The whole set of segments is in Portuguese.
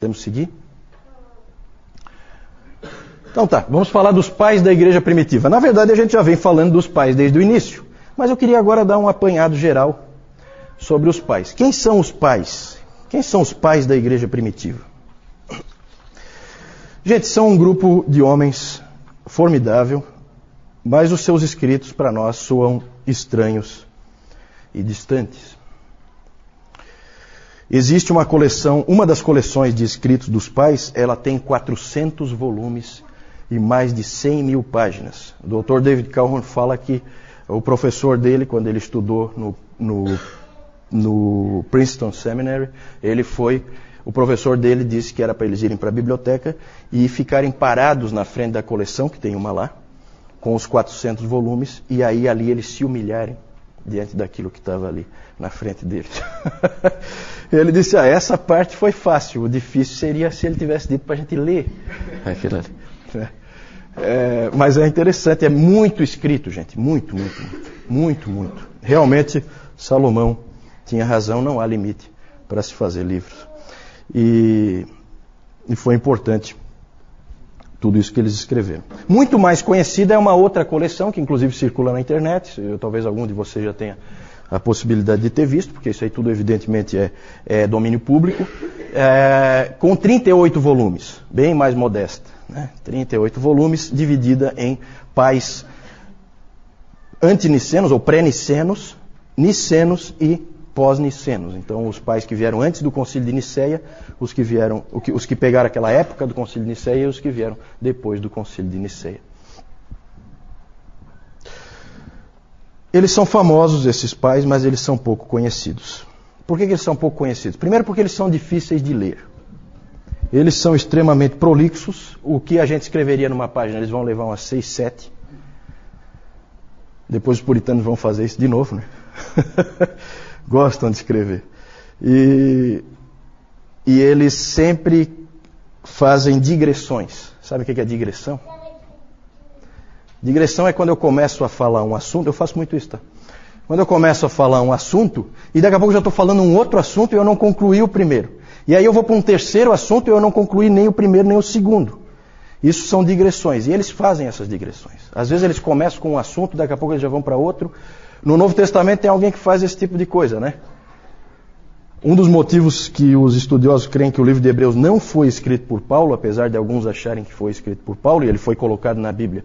Podemos seguir? Então tá, vamos falar dos pais da igreja primitiva. Na verdade, a gente já vem falando dos pais desde o início, mas eu queria agora dar um apanhado geral sobre os pais. Quem são os pais? Quem são os pais da igreja primitiva? Gente, são um grupo de homens formidável, mas os seus escritos para nós soam estranhos e distantes. Existe uma coleção, uma das coleções de escritos dos pais, ela tem 400 volumes e mais de 100 mil páginas. O Dr. David Calhoun fala que o professor dele, quando ele estudou no Princeton Seminary, o professor dele disse que era para eles irem para a biblioteca e ficarem parados na frente da coleção, que tem uma lá, com os 400 volumes, e aí ali eles se humilharem diante daquilo que estava ali na frente deles. Ele disse, essa parte foi fácil, o difícil seria se ele tivesse dito para a gente ler aquilo ali. Mas é interessante, é muito escrito, gente, muito. Realmente, Salomão tinha razão, não há limite para se fazer livros. E foi importante tudo isso que eles escreveram. Muito mais conhecida é uma outra coleção, que inclusive circula na internet, talvez algum de vocês já tenha a possibilidade de ter visto, porque isso aí tudo evidentemente é domínio público, com 38 volumes, bem mais modesta, né? 38 volumes, dividida em pais antinicenos ou pré-nicenos, nicenos e pós-nicenos. Então, os pais que vieram antes do Concílio de Niceia, os que pegaram aquela época do Concílio de Niceia e os que vieram depois do Concílio de Niceia. Eles são famosos, esses pais, mas eles são pouco conhecidos. Por que eles são pouco conhecidos? Primeiro porque eles são difíceis de ler. Eles são extremamente prolixos. O que a gente escreveria numa página, eles vão levar umas 6, 7. Depois os puritanos vão fazer isso de novo, né? Gostam de escrever. E eles sempre fazem digressões. Sabe o que é digressão? Digressão é quando eu começo a falar um assunto, eu faço muito isso, tá? Quando eu começo a falar um assunto, e daqui a pouco eu já estou falando um outro assunto e eu não concluí o primeiro. E aí eu vou para um terceiro assunto e eu não concluí nem o primeiro nem o segundo. Isso são digressões, e eles fazem essas digressões. Às vezes eles começam com um assunto, daqui a pouco eles já vão para outro. No Novo Testamento tem alguém que faz esse tipo de coisa, né? Um dos motivos que os estudiosos creem que o livro de Hebreus não foi escrito por Paulo, apesar de alguns acharem que foi escrito por Paulo, e ele foi colocado na Bíblia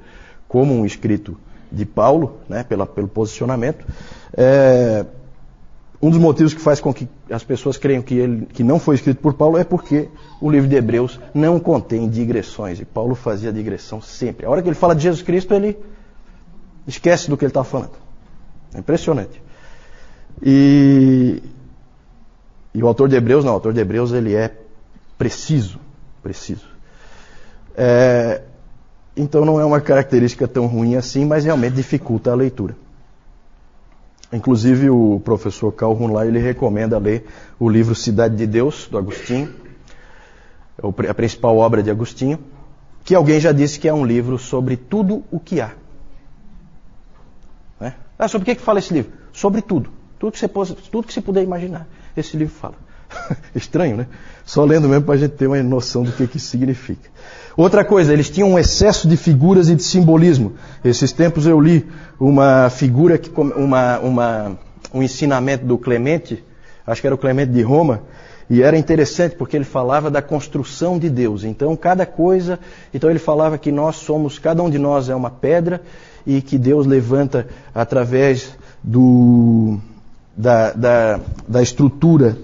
como um escrito de Paulo, né, pelo posicionamento. Um dos motivos que faz com que as pessoas creiam que não foi escrito por Paulo é porque o livro de Hebreus não contém digressões, e Paulo fazia digressão sempre. A hora que ele fala de Jesus Cristo, ele esquece do que ele está falando. É impressionante. E o autor de Hebreus, não, o autor de Hebreus ele é preciso. Então não é uma característica tão ruim assim, mas realmente dificulta a leitura. Inclusive o professor Calhoun lá, ele recomenda ler o livro Cidade de Deus, do Agostinho, a principal obra de Agostinho, que alguém já disse que é um livro sobre tudo o que há. Né? Sobre o que fala esse livro? Sobre tudo. Tudo que você puder imaginar, esse livro fala. Estranho, né? Só lendo mesmo para a gente ter uma noção do que isso significa. Outra coisa, eles tinham um excesso de figuras e de simbolismo. Esses tempos eu li uma figura, um ensinamento do Clemente, acho que era o Clemente de Roma, e era interessante porque ele falava da construção de Deus. Então ele falava que cada um de nós é uma pedra e que Deus levanta através da estrutura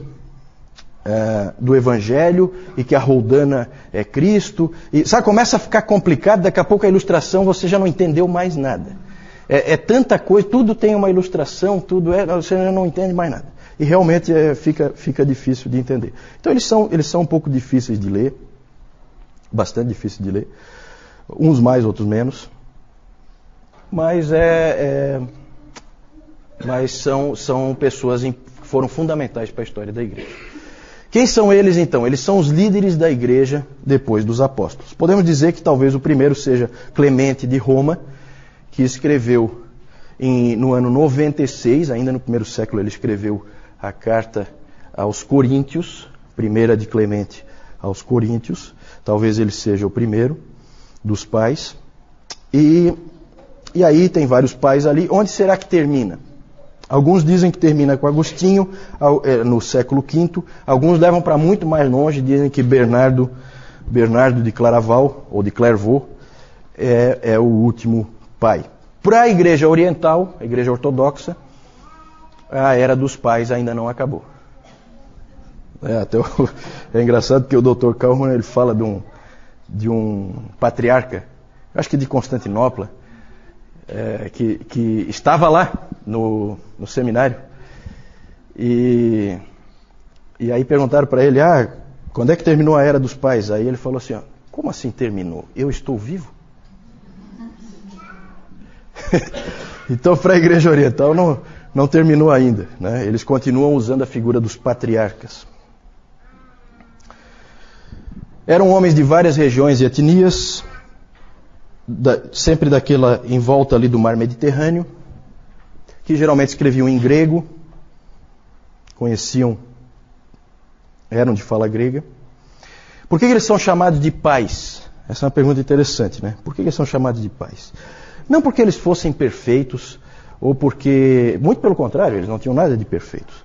do Evangelho, e que a roldana é Cristo. E, começa a ficar complicado, daqui a pouco a ilustração você já não entendeu mais nada. É tanta coisa, tudo tem uma ilustração, você já não entende mais nada. E realmente fica difícil de entender. Então eles são um pouco difíceis de ler, bastante difíceis de ler, uns mais, outros menos, mas são pessoas que foram fundamentais para a história da igreja. Quem são eles então? Eles são os líderes da igreja depois dos apóstolos. Podemos dizer que talvez o primeiro seja Clemente de Roma, que escreveu no ano 96, ainda no primeiro século, ele escreveu a carta aos Coríntios, primeira de Clemente aos Coríntios. Talvez ele seja o primeiro dos pais. E aí tem vários pais ali. Onde será que termina? Alguns dizem que termina com Agostinho, no século V. Alguns levam para muito mais longe, dizem que Bernardo de Claraval, ou de Clairvaux, é o último pai. Para a Igreja Oriental, a Igreja Ortodoxa, a Era dos Pais ainda não acabou. É engraçado que o Dr. Kaufmann, ele fala de um patriarca, acho que de Constantinopla, que estava lá no seminário. E aí perguntaram para ele, quando é que terminou a Era dos Pais? Aí ele falou assim, como assim terminou? Eu estou vivo? Então, para a Igreja Oriental não terminou ainda, né? Eles continuam usando a figura dos patriarcas. Eram homens de várias regiões e etnias, sempre daquela em volta ali do mar Mediterrâneo, que geralmente escreviam em grego, eram de fala grega. Por que eles são chamados de pais? Essa é uma pergunta interessante, né? Por que eles são chamados de pais? Não porque eles fossem perfeitos, ou porque, muito pelo contrário, eles não tinham nada de perfeitos.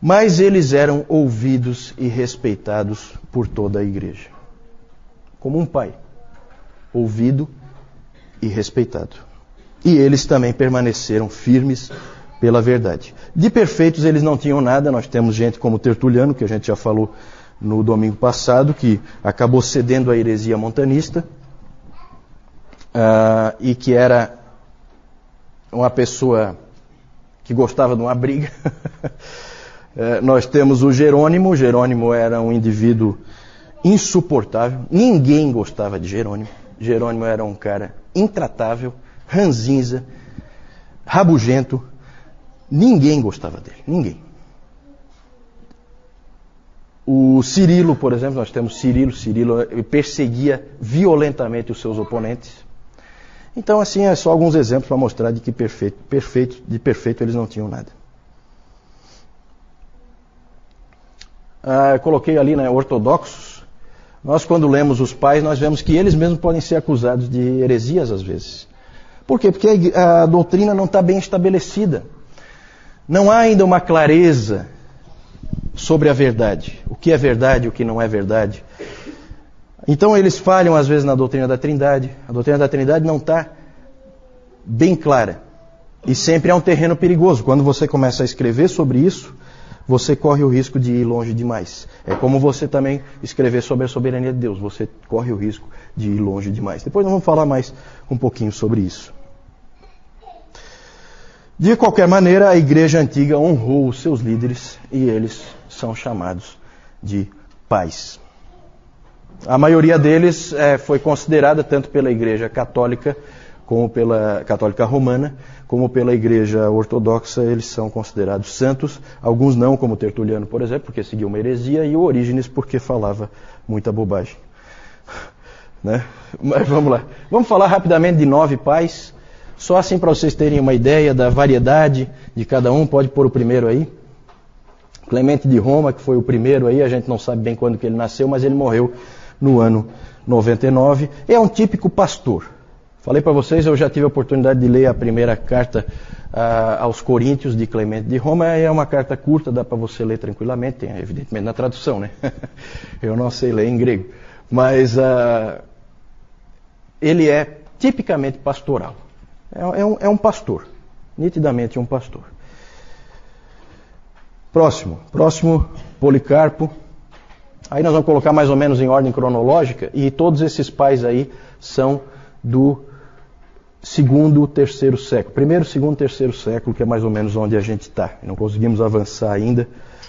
Mas eles eram ouvidos e respeitados por toda a igreja. Como um pai, ouvido e respeitado. E eles também permaneceram firmes pela verdade. De perfeitos eles não tinham nada. Nós temos gente como Tertuliano, que a gente já falou no domingo passado, que acabou cedendo à heresia montanista, e que era uma pessoa que gostava de uma briga. Nós temos o Jerônimo. Jerônimo era um indivíduo insuportável. Ninguém gostava de Jerônimo. Jerônimo era um cara intratável, ranzinza, rabugento. Ninguém gostava dele. Ninguém. O Cirilo, por exemplo, nós temos Cirilo. Cirilo perseguia violentamente os seus oponentes. Então, assim, é só alguns exemplos para mostrar de que de perfeito eles não tinham nada. Eu coloquei ali, né, ortodoxos. Nós, quando lemos os pais, nós vemos que eles mesmos podem ser acusados de heresias às vezes. Por quê? Porque a doutrina não está bem estabelecida. Não há ainda uma clareza sobre a verdade. O que é verdade e o que não é verdade. Então eles falham às vezes na doutrina da Trindade. A doutrina da Trindade não está bem clara. E sempre é um terreno perigoso. Quando você começa a escrever sobre isso, você corre o risco de ir longe demais. É como você também escrever sobre a soberania de Deus. Você corre o risco de ir longe demais. Depois nós vamos falar mais um pouquinho sobre isso. De qualquer maneira, a igreja antiga honrou os seus líderes e eles são chamados de pais. A maioria deles foi considerada tanto pela igreja católica, como pela católica romana, como pela igreja ortodoxa. Eles são considerados santos. Alguns não, como Tertuliano, por exemplo, porque seguia uma heresia, e o Orígenes, porque falava muita bobagem. Né? Mas vamos lá. Vamos falar rapidamente de 9 pais, só assim para vocês terem uma ideia da variedade de cada um. Pode pôr o primeiro aí. Clemente de Roma, que foi o primeiro aí, a gente não sabe bem quando que ele nasceu, mas ele morreu no ano 99. É um típico pastor. Falei para vocês, eu já tive a oportunidade de ler a primeira carta aos Coríntios de Clemente de Roma. É uma carta curta, dá para você ler tranquilamente, tem evidentemente na tradução, né? Eu não sei ler em grego. Mas ele é tipicamente pastoral. É um pastor, nitidamente um pastor. Próximo, Policarpo. Aí nós vamos colocar mais ou menos em ordem cronológica, e todos esses pais aí são do 2º, 3º século. 1º, 2º, 3º século, que é mais ou menos onde a gente está. Não conseguimos avançar ainda.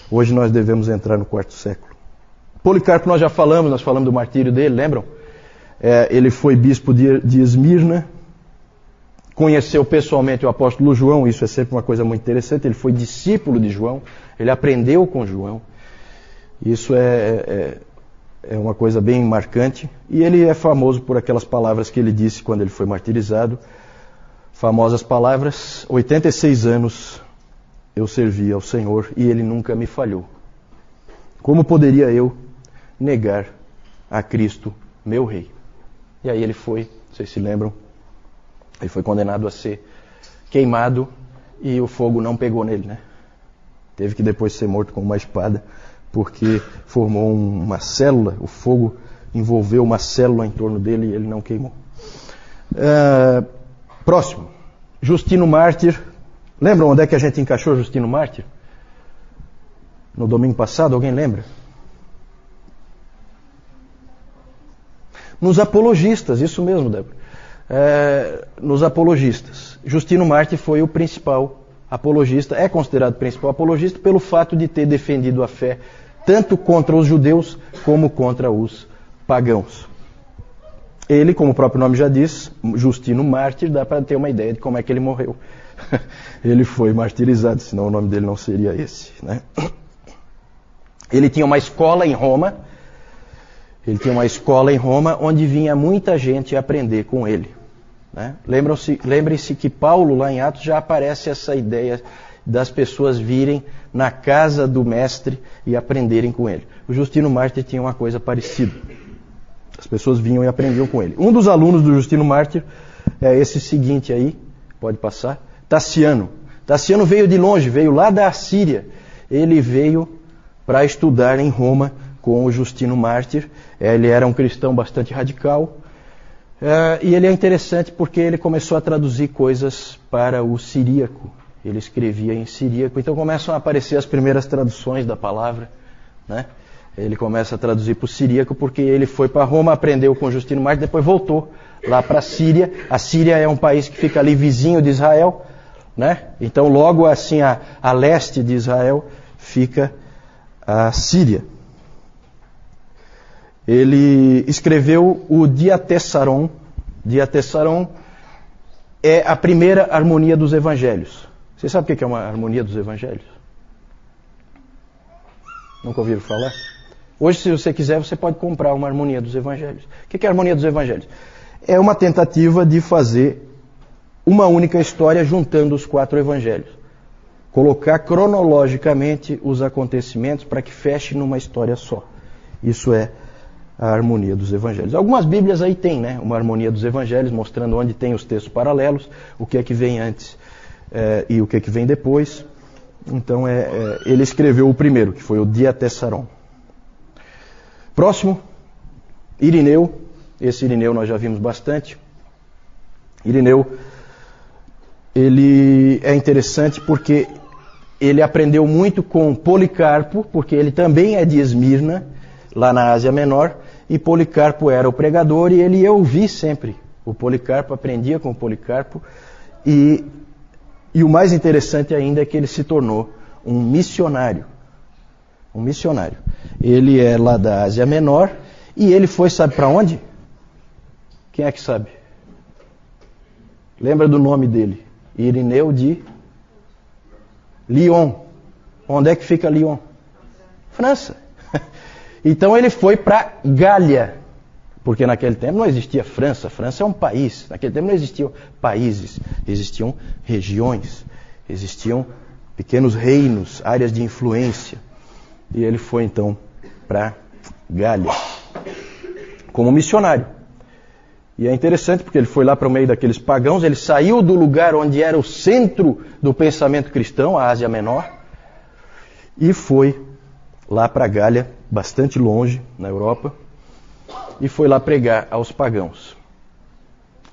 Hoje nós devemos entrar no 4º século. Policarpo nós já falamos, nós falamos do martírio dele, lembram? Ele foi bispo de Esmirna, conheceu pessoalmente o apóstolo João, isso é sempre uma coisa muito interessante. Ele foi discípulo de João, ele aprendeu com João. Isso é uma coisa bem marcante. E ele é famoso por aquelas palavras que ele disse quando ele foi martirizado. Famosas palavras: 86 anos eu servi ao Senhor e Ele nunca me falhou. Como poderia eu negar a Cristo, meu rei. E aí ele foi, vocês se lembram, ele foi condenado a ser queimado e o fogo não pegou nele, né? Teve que depois ser morto com uma espada, porque formou uma célula, o fogo envolveu uma célula em torno dele e ele não queimou. Próximo, Justino Mártir. Lembram onde é que a gente encaixou Justino Mártir? No domingo passado, alguém lembra? Nos apologistas, isso mesmo, Débora. Nos apologistas. Justino Mártir foi o principal apologista, é considerado principal apologista pelo fato de ter defendido a fé tanto contra os judeus como contra os pagãos. Ele, como o próprio nome já diz, Justino Mártir, dá para ter uma ideia de como é que ele morreu. Ele foi martirizado, senão o nome dele não seria esse, né? Ele tinha uma escola em Roma. Onde vinha muita gente aprender com ele, né? Lembrem-se que Paulo, lá em Atos, já aparece essa ideia das pessoas virem na casa do mestre e aprenderem com ele. O Justino Mártir tinha uma coisa parecida. As pessoas vinham e aprendiam com ele. Um dos alunos do Justino Mártir é esse seguinte aí, pode passar, Tassiano. Tassiano veio de longe, veio lá da Síria. Ele veio para estudar em Roma com o Justino Mártir. Ele era um cristão bastante radical. E ele é interessante porque ele começou a traduzir coisas para o siríaco. Ele escrevia em siríaco. Então começam a aparecer as primeiras traduções da palavra, né? Ele começa a traduzir para o siríaco porque ele foi para Roma, aprendeu com o Justino Mártir, depois voltou lá para a Síria. A Síria é um país que fica ali vizinho de Israel, né? Então logo assim a leste de Israel fica a Síria. Ele escreveu o Diatessaron. Diatessaron é a primeira harmonia dos evangelhos. Você sabe o que é uma harmonia dos evangelhos? Nunca ouviram falar? Hoje, se você quiser, você pode comprar uma harmonia dos evangelhos. O que é a harmonia dos evangelhos? É uma tentativa de fazer uma única história juntando os 4 evangelhos. Colocar cronologicamente os acontecimentos para que feche numa história só. Isso é a harmonia dos evangelhos. Algumas bíblias aí tem, né? Uma harmonia dos evangelhos, mostrando onde tem os textos paralelos, o que é que vem antes e o que é que vem depois. Então ele escreveu o primeiro, que foi o Diatessaron. Próximo, Irineu. Esse Irineu nós já vimos bastante. Irineu, ele é interessante porque ele aprendeu muito com Policarpo, porque ele também é de Esmirna, lá na Ásia Menor, e Policarpo era o pregador, e ele ia ouvir sempre o Policarpo, aprendia com o Policarpo, e o mais interessante ainda é que ele se tornou um missionário. Um missionário. Ele é lá da Ásia Menor, e ele foi, sabe para onde? Quem é que sabe? Lembra do nome dele? Irineu de Lyon. Onde é que fica Lyon? França. Então ele foi para Gália, porque naquele tempo não existia França. França é um país. Naquele tempo não existiam países, existiam regiões, existiam pequenos reinos, áreas de influência. E ele foi então para Gália como missionário. E é interessante porque ele foi lá para o meio daqueles pagãos, ele saiu do lugar onde era o centro do pensamento cristão, a Ásia Menor, e foi lá para Gália, bastante longe, na Europa, e foi lá pregar aos pagãos.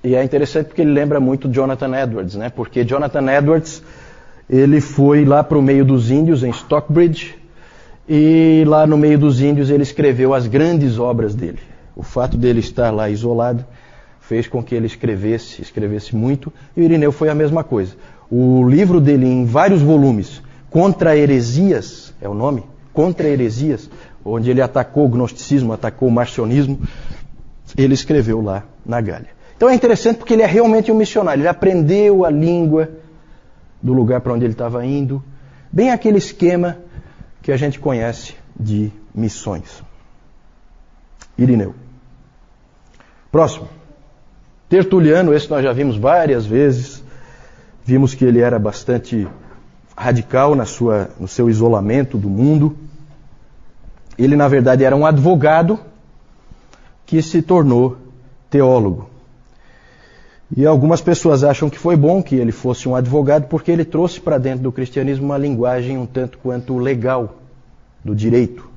E é interessante porque ele lembra muito Jonathan Edwards, né? Porque Jonathan Edwards, ele foi lá para o meio dos índios, em Stockbridge, e lá no meio dos índios ele escreveu as grandes obras dele. O fato dele estar lá isolado fez com que ele escrevesse muito, e o Irineu foi a mesma coisa. O livro dele, em vários volumes, Contra Heresias, é o nome? Contra Heresias, onde ele atacou o gnosticismo, atacou o marcionismo, ele escreveu lá na Gália. Então é interessante porque ele é realmente um missionário, ele aprendeu a língua do lugar para onde ele estava indo, bem aquele esquema que a gente conhece de missões. Irineu. Próximo. Tertuliano, esse nós já vimos várias vezes. Vimos que ele era bastante radical no seu isolamento do mundo. Ele, na verdade, era um advogado que se tornou teólogo. E algumas pessoas acham que foi bom que ele fosse um advogado porque ele trouxe para dentro do cristianismo uma linguagem um tanto quanto legal, do direito.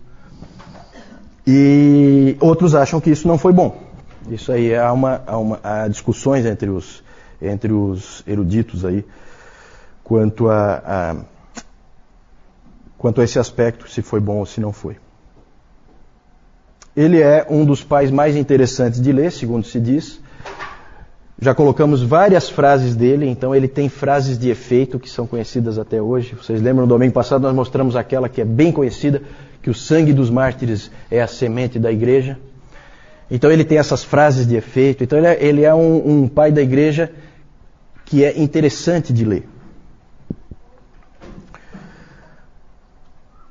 E outros acham que isso não foi bom. Isso aí há discussões entre os eruditos aí quanto a esse aspecto, se foi bom ou se não foi. Ele é um dos pais mais interessantes de ler, segundo se diz. Já colocamos várias frases dele, então ele tem frases de efeito que são conhecidas até hoje. Vocês lembram, no domingo passado nós mostramos aquela que é bem conhecida, que o sangue dos mártires é a semente da igreja. Então ele tem essas frases de efeito. Então ele é um pai da igreja que é interessante de ler.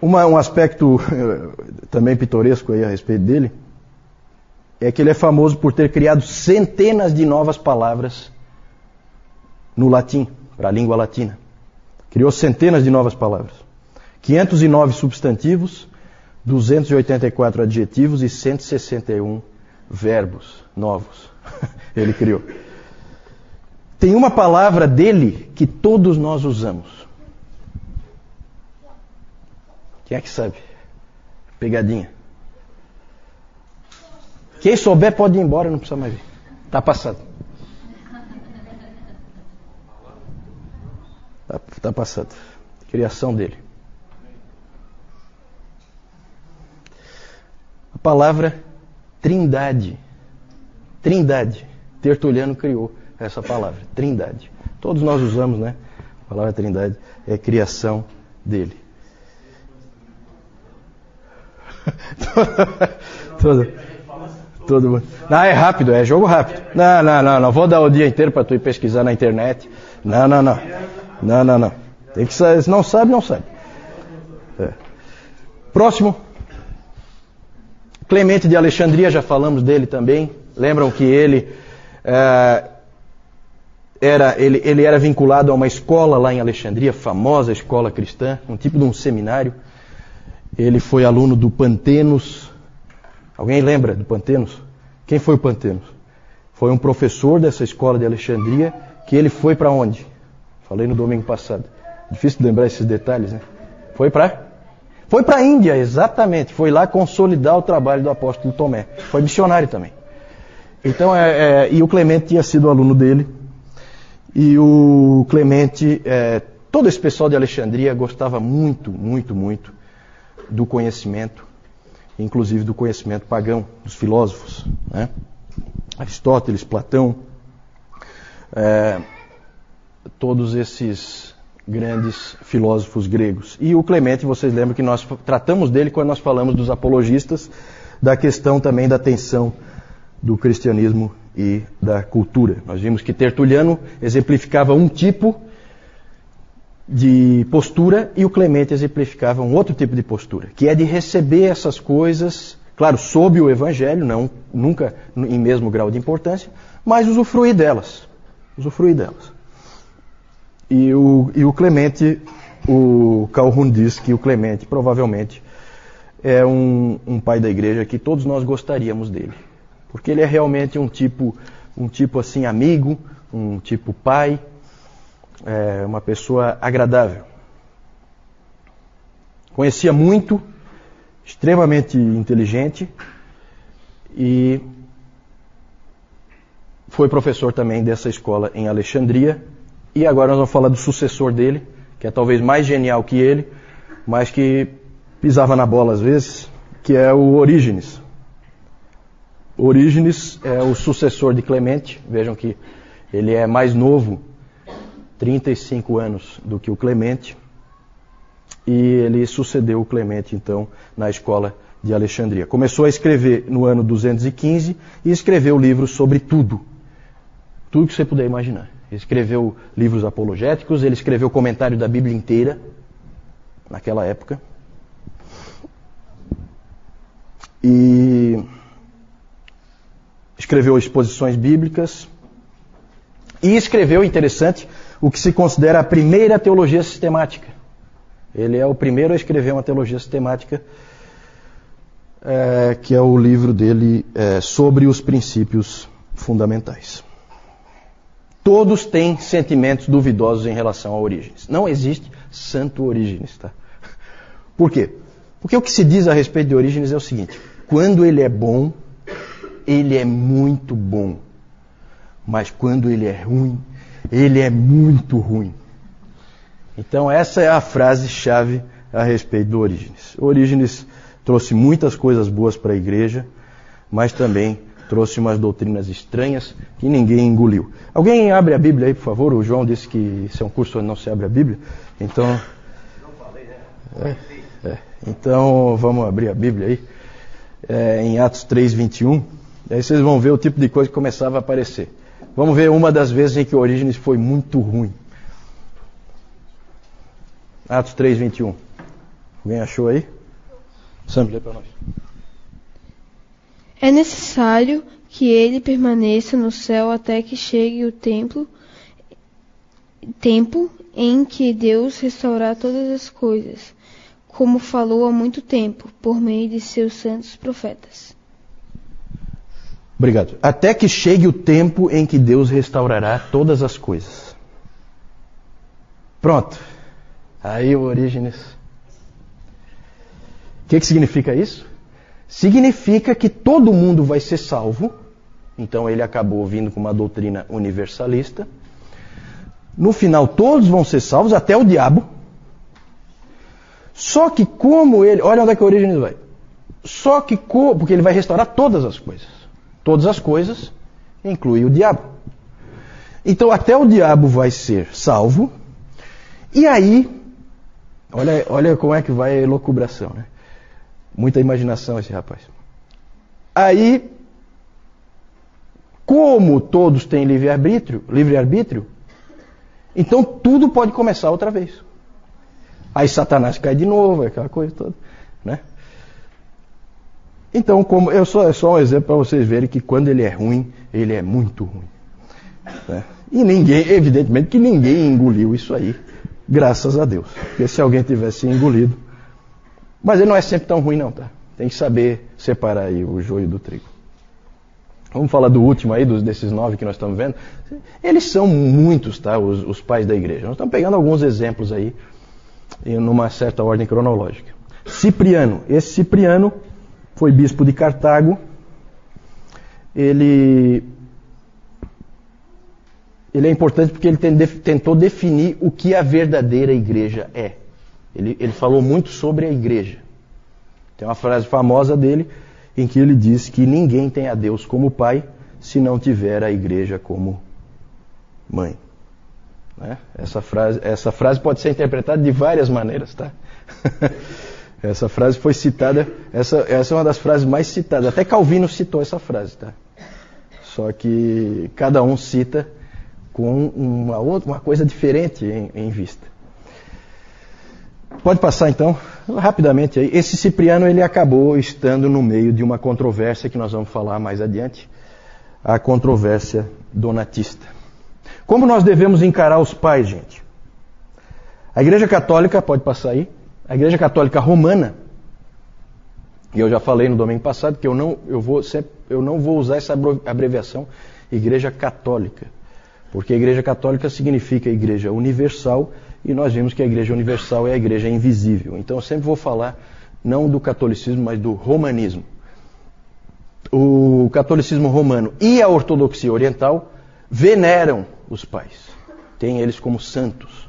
Um aspecto também pitoresco aí a respeito dele é que ele é famoso por ter criado centenas de novas palavras no latim, para a língua latina. Criou centenas de novas palavras. 509 substantivos, 284 adjetivos e 161 verbos novos. Ele criou. Tem uma palavra dele que todos nós usamos. Quem é que sabe? Pegadinha. Quem souber pode ir embora, não precisa mais vir. Está passado. Está passado. Criação dele. A palavra trindade. Trindade. Tertuliano criou essa palavra. Trindade. Todos nós usamos, né? A palavra trindade é criação dele. Todo mundo. Não, é rápido, é jogo rápido. Não vou dar o dia inteiro para tu ir pesquisar na internet. Não. Tem que saber, se não sabe, não sabe. Próximo. Clemente de Alexandria, já falamos dele também. Lembram que ele era vinculado a uma escola lá em Alexandria, famosa escola cristã, um tipo de um seminário. Ele foi aluno do Pantenos. Alguém lembra do Pantenos? Quem foi o Pantenos? Foi um professor dessa escola de Alexandria que ele foi para onde? Falei no domingo passado. Difícil de lembrar esses detalhes, né? Foi para a Índia, exatamente. Foi lá consolidar o trabalho do apóstolo Tomé. Foi missionário também. Então, e o Clemente tinha sido aluno dele. E o Clemente, todo esse pessoal de Alexandria gostava muito do conhecimento, inclusive do conhecimento pagão, dos filósofos, né? Aristóteles, Platão, todos esses grandes filósofos gregos. E o Clemente, vocês lembram que nós tratamos dele quando nós falamos dos apologistas, da questão também da tensão do cristianismo e da cultura. Nós vimos que Tertuliano exemplificava um tipo de postura e o Clemente exemplificava um outro tipo de postura, que é de receber essas coisas, claro, sob o Evangelho, nunca em mesmo grau de importância, mas usufruir delas. E o Clemente, o Calhoun diz que o Clemente provavelmente é um pai da igreja que todos nós gostaríamos dele, porque ele é realmente um tipo assim amigo, um tipo pai, uma pessoa agradável. Conhecia muito, extremamente inteligente e foi professor também dessa escola em Alexandria. E agora nós vamos falar do sucessor dele, que é talvez mais genial que ele, mas que pisava na bola às vezes, que é o Orígenes. Orígenes é o sucessor de Clemente. Vejam que ele é mais novo, 35 anos do que o Clemente, e ele sucedeu o Clemente, então, na escola de Alexandria. Começou a escrever no ano 215 e escreveu livros sobre tudo que você puder imaginar. Ele escreveu livros apologéticos, ele escreveu comentário da Bíblia inteira, naquela época, e escreveu exposições bíblicas, e escreveu, interessante, o que se considera a primeira teologia sistemática. Ele é o primeiro a escrever uma teologia sistemática que é o livro dele sobre os princípios fundamentais. Todos têm sentimentos duvidosos em relação a Orígenes. Não existe santo Orígenes, tá? Por quê? Porque o que se diz a respeito de Orígenes é o seguinte: quando ele é bom, ele é muito bom. Mas quando ele é ruim, ele é muito ruim. Então essa é a frase-chave a respeito do Orígenes. Orígenes trouxe muitas coisas boas para a igreja, mas também trouxe umas doutrinas estranhas que ninguém engoliu. Alguém abre a Bíblia aí, por favor? O João disse que isso é um curso onde não se abre a Bíblia. Então, não falei, né? Então vamos abrir a Bíblia aí, em Atos 3:21. Aí vocês vão ver o tipo de coisa que começava a aparecer. Vamos ver uma das vezes em que Orígenes foi muito ruim. Atos 3:21. Alguém achou aí? Sam, lê para nós. É necessário que ele permaneça no céu até que chegue o tempo em que Deus restaurar todas as coisas, como falou há muito tempo, por meio de seus santos profetas. Obrigado. Até que chegue o tempo em que Deus restaurará todas as coisas. Pronto. Aí o Orígenes. O que significa isso? Significa que todo mundo vai ser salvo. Então ele acabou vindo com uma doutrina universalista. No final todos vão ser salvos, até o diabo. Só que como ele... Olha onde é que o Orígenes vai. Só que porque ele vai restaurar todas as coisas. Todas as coisas, inclui o diabo. Então até o diabo vai ser salvo. E aí, olha como é que vai a elucubração, né? Muita imaginação esse rapaz. Aí, como todos têm livre-arbítrio, então tudo pode começar outra vez. Aí Satanás cai de novo, aquela coisa toda, né? Então, é só um exemplo para vocês verem que quando ele é ruim, ele é muito ruim. Né? E evidentemente que ninguém engoliu isso aí, graças a Deus. Porque se alguém tivesse engolido... Mas ele não é sempre tão ruim não, tá? Tem que saber separar aí o joio do trigo. Vamos falar do último aí, desses 9 que nós estamos vendo. Eles são muitos, tá? Os pais da igreja. Nós estamos pegando alguns exemplos aí, numa certa ordem cronológica. Cipriano. Esse Cipriano foi bispo de Cartago. Ele é importante porque ele tentou definir o que a verdadeira igreja é. Ele falou muito sobre a igreja. Tem uma frase famosa dele em que ele diz que ninguém tem a Deus como pai se não tiver a igreja como mãe. Né? Essa frase pode ser interpretada de várias maneiras, tá? Essa frase foi citada, essa é uma das frases mais citadas. Até Calvino citou essa frase, tá? Só que cada um cita com uma coisa diferente em vista. Pode passar então, rapidamente aí. Esse Cipriano, ele acabou estando no meio de uma controvérsia que nós vamos falar mais adiante, a controvérsia donatista. Como nós devemos encarar os pais, gente? A Igreja Católica, pode passar aí, a Igreja Católica Romana, e eu já falei no domingo passado que eu não vou usar essa abreviação Igreja Católica, porque a Igreja Católica significa Igreja Universal, e nós vimos que a Igreja Universal é a Igreja invisível. Então eu sempre vou falar não do catolicismo, mas do romanismo. O catolicismo romano e a ortodoxia oriental veneram os pais. Tem eles como santos,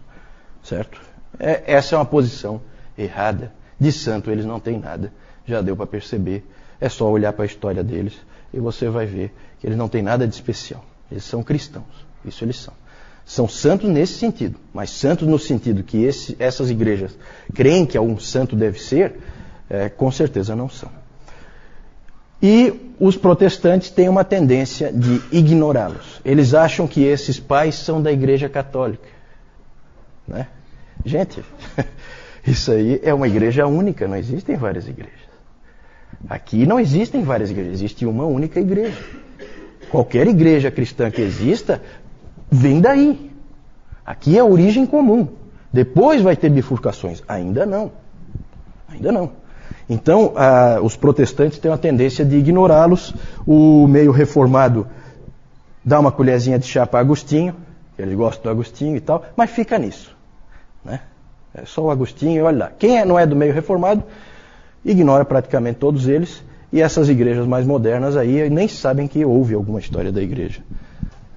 certo? Essa é uma posição errada. De santo eles não têm nada. Já deu para perceber. É só olhar para a história deles e você vai ver que eles não têm nada de especial. Eles são cristãos. Isso eles são. São santos nesse sentido, mas santos no sentido que essas igrejas creem que algum santo deve ser, com certeza não são. E os protestantes têm uma tendência de ignorá-los. Eles acham que esses pais são da Igreja Católica. Né? Gente, isso aí é uma igreja única, não existem várias igrejas. Aqui não existem várias igrejas, existe uma única igreja. Qualquer igreja cristã que exista, vem daí. Aqui é a origem comum. Depois vai ter bifurcações. Ainda não. Ainda não. Então, os protestantes têm uma tendência de ignorá-los. O meio reformado dá uma colherzinha de chá para Agostinho, que eles gostam do Agostinho e tal, mas fica nisso, né? É só o Agostinho e olha lá. Quem não é do meio reformado, ignora praticamente todos eles, e essas igrejas mais modernas aí nem sabem que houve alguma história da igreja,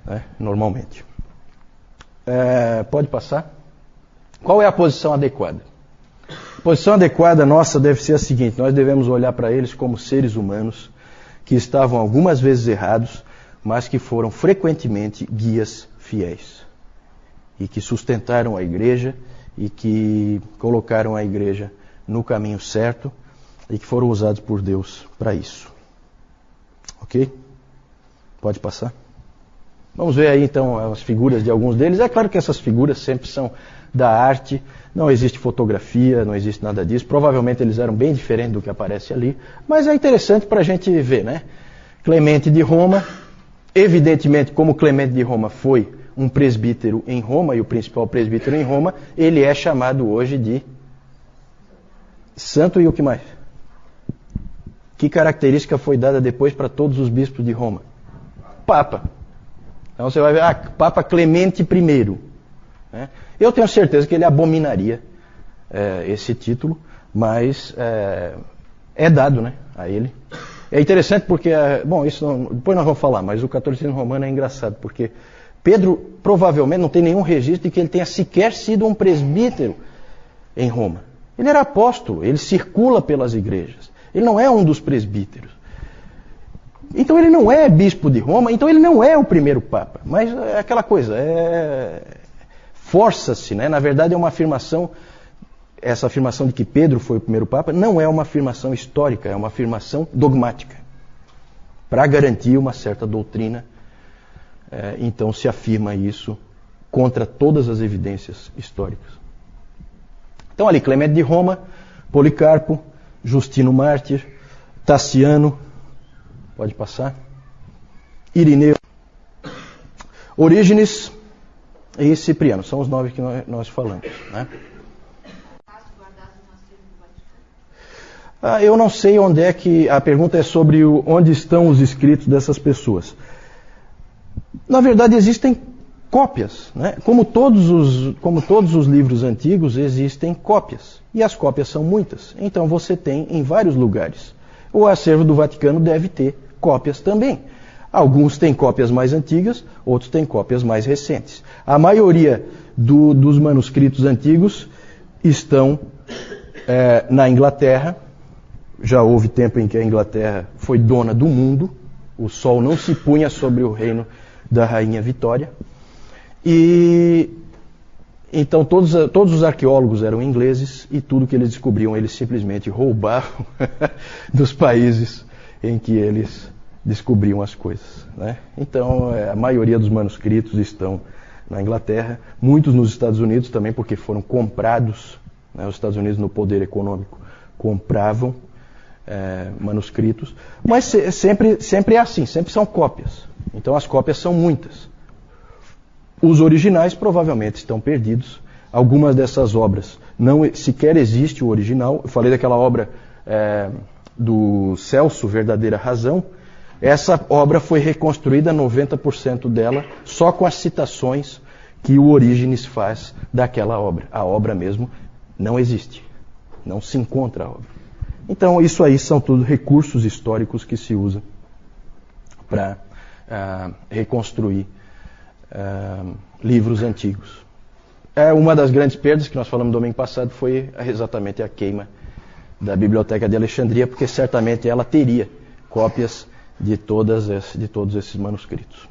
né? Normalmente. Pode passar? Qual é a posição adequada? A posição adequada nossa deve ser a seguinte: nós devemos olhar para eles como seres humanos que estavam algumas vezes errados, mas que foram frequentemente guias fiéis e que sustentaram a igreja e que colocaram a igreja no caminho certo e que foram usados por Deus para isso. Ok? Pode passar? Vamos ver aí então as figuras de alguns deles. É claro que essas figuras sempre são da arte, não existe fotografia, não existe nada disso. Provavelmente eles eram bem diferentes do que aparece ali, mas é interessante para a gente ver, né? Clemente de Roma, evidentemente, como Clemente de Roma foi um presbítero em Roma, e o principal presbítero em Roma, ele é chamado hoje de santo. E o que mais? Que característica foi dada depois para todos os bispos de Roma? Papa. Então você vai ver, Papa Clemente I. Né? Eu tenho certeza que ele abominaria esse título, mas é dado, né, a ele. É interessante porque, isso depois nós vamos falar, mas o catolicismo romano é engraçado, porque Pedro provavelmente não tem nenhum registro de que ele tenha sequer sido um presbítero em Roma. Ele era apóstolo, ele circula pelas igrejas. Ele não é um dos presbíteros. Então ele não é bispo de Roma, então ele não é o primeiro papa. Mas é aquela coisa, força-se, né? Na verdade é uma afirmação, essa afirmação de que Pedro foi o primeiro papa não é uma afirmação histórica, é uma afirmação dogmática. Para garantir uma certa doutrina, então se afirma isso contra todas as evidências históricas. Então ali, Clemente de Roma, Policarpo, Justino Mártir, Taciano, pode passar, Irineu, Orígenes e Cipriano, são os 9 que nós falamos, né? Eu não sei onde é que... A pergunta é sobre onde estão os escritos dessas pessoas. Na verdade, existem cópias, né? Como todos os livros antigos, existem cópias. E as cópias são muitas. Então você tem em vários lugares. O acervo do Vaticano deve ter cópias também. Alguns têm cópias mais antigas, outros têm cópias mais recentes. A maioria dos manuscritos antigos estão na Inglaterra. Já houve tempo em que a Inglaterra foi dona do mundo. O sol não se punha sobre o reino da Rainha Vitória. E então todos os arqueólogos eram ingleses e tudo que eles descobriam eles simplesmente roubavam dos países em que eles descobriam as coisas, né? Então a maioria dos manuscritos estão na Inglaterra, muitos nos Estados Unidos também, porque foram comprados, né? Os Estados Unidos, no poder econômico, compravam manuscritos, mas sempre é assim, sempre são cópias. Então as cópias são muitas. Os originais provavelmente estão perdidos. Algumas dessas obras não sequer existe o original. Eu falei daquela obra do Celso, Verdadeira Razão. Essa obra foi reconstruída, 90% dela, só com as citações que o Orígenes faz daquela obra. A obra mesmo não existe. Não se encontra a obra. Então isso aí são tudo recursos históricos que se usam para reconstruir livros antigos. Uma das grandes perdas que nós falamos no domingo passado foi exatamente a queima da Biblioteca de Alexandria, porque certamente ela teria cópias de todos esses manuscritos.